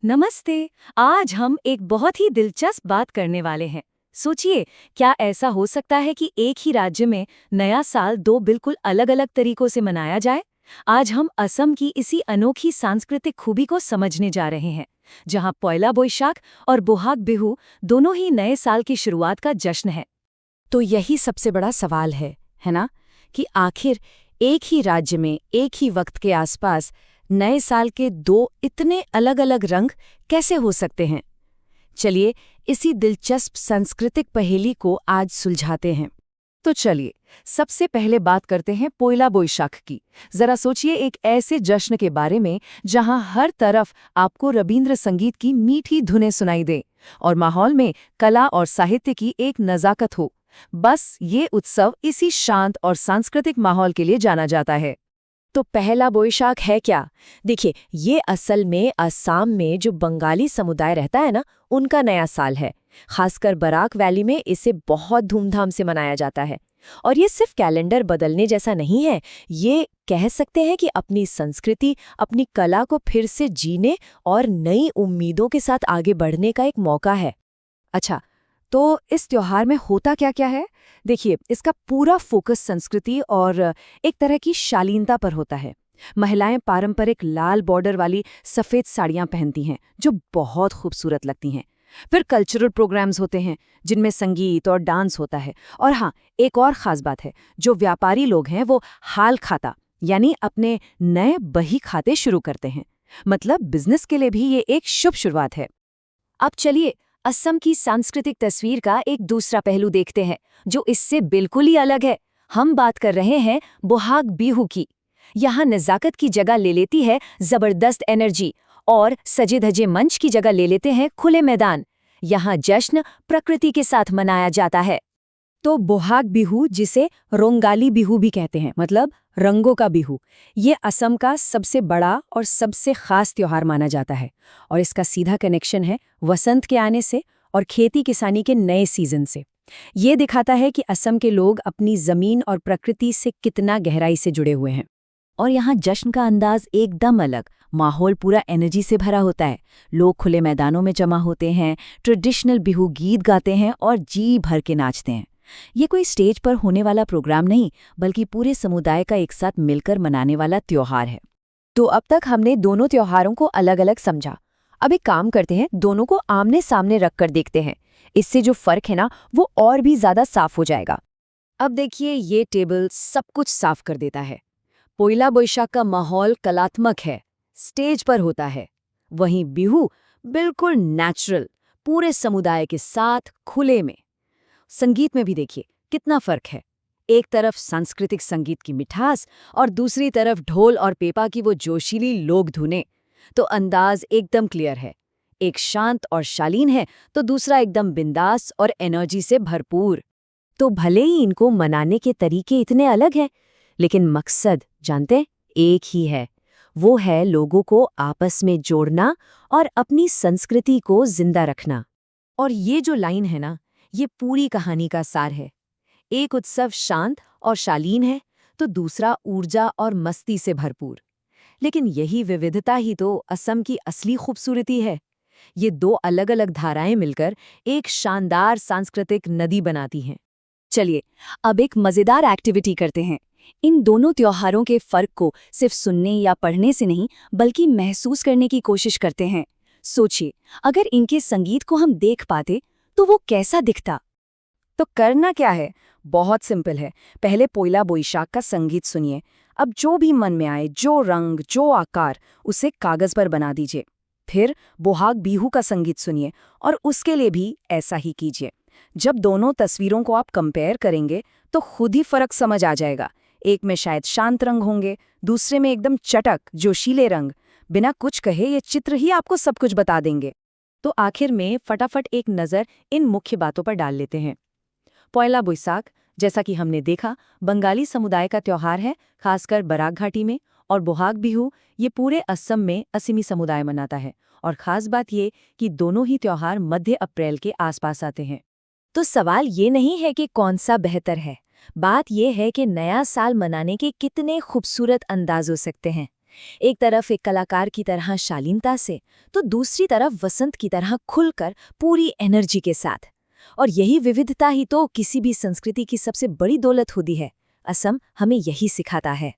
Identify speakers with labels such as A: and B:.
A: नमस्ते। आज हम एक बहुत ही दिलचस्प बात करने वाले हैं। सोचिए, क्या ऐसा हो सकता है कि एक ही राज्य में नया साल दो बिल्कुल अलग-अलग तरीकों से मनाया जाए? आज हम असम की इसी अनोखी सांस्कृतिक खूबी को समझने जा रहे हैं, जहां पोयला बोईशाख और बोहाग बिहू दोनों ही नए साल की शुरुआत का जश्न है।
B: तो यही सबसे बड़ा सवाल है ना? कि आखिर एक ही राज्य में एक ही वक्त के आसपास नए साल के दो इतने अलग-अलग रंग कैसे हो सकते हैं? चलिए, इसी दिलचस्प सांस्कृतिक पहेली को आज सुलझाते हैं।
A: तो चलिए, सबसे पहले बात करते हैं पोयला बोईशाख की। जरा सोचिए एक ऐसे जश्न के बारे में जहां हर तरफ आपको रबींद्र संगीत की मीठी धुनें सुनाई दे और माहौल में कला और साहित्य की एक नज़ाकत हो। बस ये उत्सव इसी शांत और सांस्कृतिक माहौल के लिए जाना जाता है।
B: तो पहला बोईशाख है क्या? देखिए, ये असल में असम में जो बंगाली समुदाय रहता है ना, उनका नया साल है। खासकर बराक वैली में इसे बहुत धूमधाम से मनाया जाता है। और ये सिर्फ कैलेंडर बदलने जैसा नहीं है, ये कह सकते हैं कि अपनी संस्कृति, अपनी कला को फिर से जीने और नई उम्मीदों के साथ आगे बढ़ने का एक मौका है।
A: अच्छा, तो इस त्योहार में होता क्या-क्या है? देखिए, इसका पूरा फोकस संस्कृति और एक तरह की शालीनता पर होता है। महिलाएं पारंपरिक लाल बॉर्डर वाली सफ़ेद साड़ियां पहनती हैं, जो बहुत खूबसूरत लगती हैं। फिर कल्चरल प्रोग्राम्स होते हैं, जिनमें संगीत और डांस होता है। और हाँ, एक और ख़ास बात है, जो व्यापारी लोग हैं वो हाल खाता, यानी अपने नए बही खाते शुरू करते हैं। मतलब बिजनेस के लिए भी ये एक शुभ शुरुआत है। अब चलिए, असम की सांस्कृतिक तस्वीर का एक दूसरा पहलू देखते हैं, जो इससे बिल्कुल ही अलग है। हम बात कर रहे हैं बोहाग बिहू की। यहाँ नज़ाकत की जगह ले लेती है जबरदस्त एनर्जी, और सजे धजे मंच की जगह ले लेते हैं खुले मैदान। यहाँ जश्न प्रकृति के साथ मनाया जाता है।
B: तो बोहाग बिहू, जिसे रोंगाली बिहू भी कहते हैं, मतलब रंगों का बिहू, ये असम का सबसे बड़ा और सबसे खास त्योहार माना जाता है। और इसका सीधा कनेक्शन है वसंत के आने से और खेती किसानी के नए सीजन से। ये दिखाता है कि असम के लोग अपनी जमीन और प्रकृति से कितना गहराई से जुड़े हुए हैं। और यहाँ जश्न का अंदाज एकदम अलग, माहौल पूरा एनर्जी से भरा होता है। लोग खुले मैदानों में जमा होते हैं, ट्रेडिशनल बिहू गीत गाते हैं और जी भर के नाचते हैं। ये कोई स्टेज पर होने वाला प्रोग्राम नहीं, बल्कि पूरे समुदाय का एक साथ मिलकर मनाने वाला त्योहार है।
A: तो अब तक हमने दोनों त्योहारों को अलग अलग समझा। अब एक काम करते हैं, दोनों को आमने सामने रखकर देखते हैं। इससे जो फर्क है ना, वो और भी ज्यादा साफ हो जाएगा। अब देखिए, ये टेबल सब कुछ साफ कर देता है। पोयला बोईशाख का माहौल कलात्मक है, स्टेज पर होता है। वहीं बिहू बिल्कुल नेचुरल, पूरे समुदाय के साथ खुले में। संगीत में भी देखिए कितना फर्क है। एक तरफ सांस्कृतिक संगीत की मिठास और दूसरी तरफ ढोल और पेपा की वो जोशीली लोक धुनें। तो अंदाज एकदम क्लियर है। एक शांत और शालीन है, तो दूसरा एकदम बिंदास और एनर्जी से भरपूर। तो भले ही इनको मनाने के तरीके इतने अलग हैं, लेकिन मकसद जानते हैं, एक ही है। वो है लोगों को आपस में जोड़ना और अपनी संस्कृति को जिंदा रखना। और ये जो लाइन है ना, ये पूरी कहानी का सार है। एक उत्सव शांत और शालीन है, तो दूसरा ऊर्जा और मस्ती से भरपूर। लेकिन यही विविधता ही तो असम की असली खूबसूरती है। ये दो अलग अलग धाराएं मिलकर एक शानदार सांस्कृतिक नदी बनाती हैं। चलिए, अब एक मजेदार एक्टिविटी करते हैं। इन दोनों त्योहारों के फर्क को सिर्फ सुनने या पढ़ने से नहीं, बल्कि महसूस करने की कोशिश करते हैं। सोचिए, अगर इनके संगीत को हम देख पाते तो वो कैसा दिखता। तो करना क्या है, बहुत सिंपल है। पहले पोयला बोईशाख का संगीत सुनिए। अब जो भी मन में आए, जो रंग, जो आकार, उसे कागज पर बना दीजिए। फिर बोहाग बिहू का संगीत सुनिए और उसके लिए भी ऐसा ही कीजिए। जब दोनों तस्वीरों को आप कंपेयर करेंगे तो खुद ही फर्क समझ आ जाएगा। एक में शायद शांत रंग होंगे, दूसरे में एकदम चटक जोशीले रंग। बिना कुछ कहे ये चित्र ही आपको सब कुछ बता देंगे। तो आखिर में फटाफट एक नज़र इन मुख्य बातों पर डाल लेते हैं। पोयला बोईशाख, जैसा कि हमने देखा, बंगाली समुदाय का त्योहार है, खासकर बराक घाटी में। और बोहाग बिहू ये पूरे असम में असमी समुदाय मनाता है। और खास बात ये कि दोनों ही त्योहार मध्य अप्रैल के आसपास आते हैं। तो सवाल ये नहीं है कि कौन सा बेहतर है, बात ये है कि नया साल मनाने के कितने खूबसूरत अंदाज हो सकते हैं। एक तरफ एक कलाकार की तरह शालीनता से, तो दूसरी तरफ वसंत की तरह खुलकर पूरी एनर्जी के साथ। और यही विविधता ही तो किसी भी संस्कृति की सबसे बड़ी दौलत होती है। असम हमें यही सिखाता है।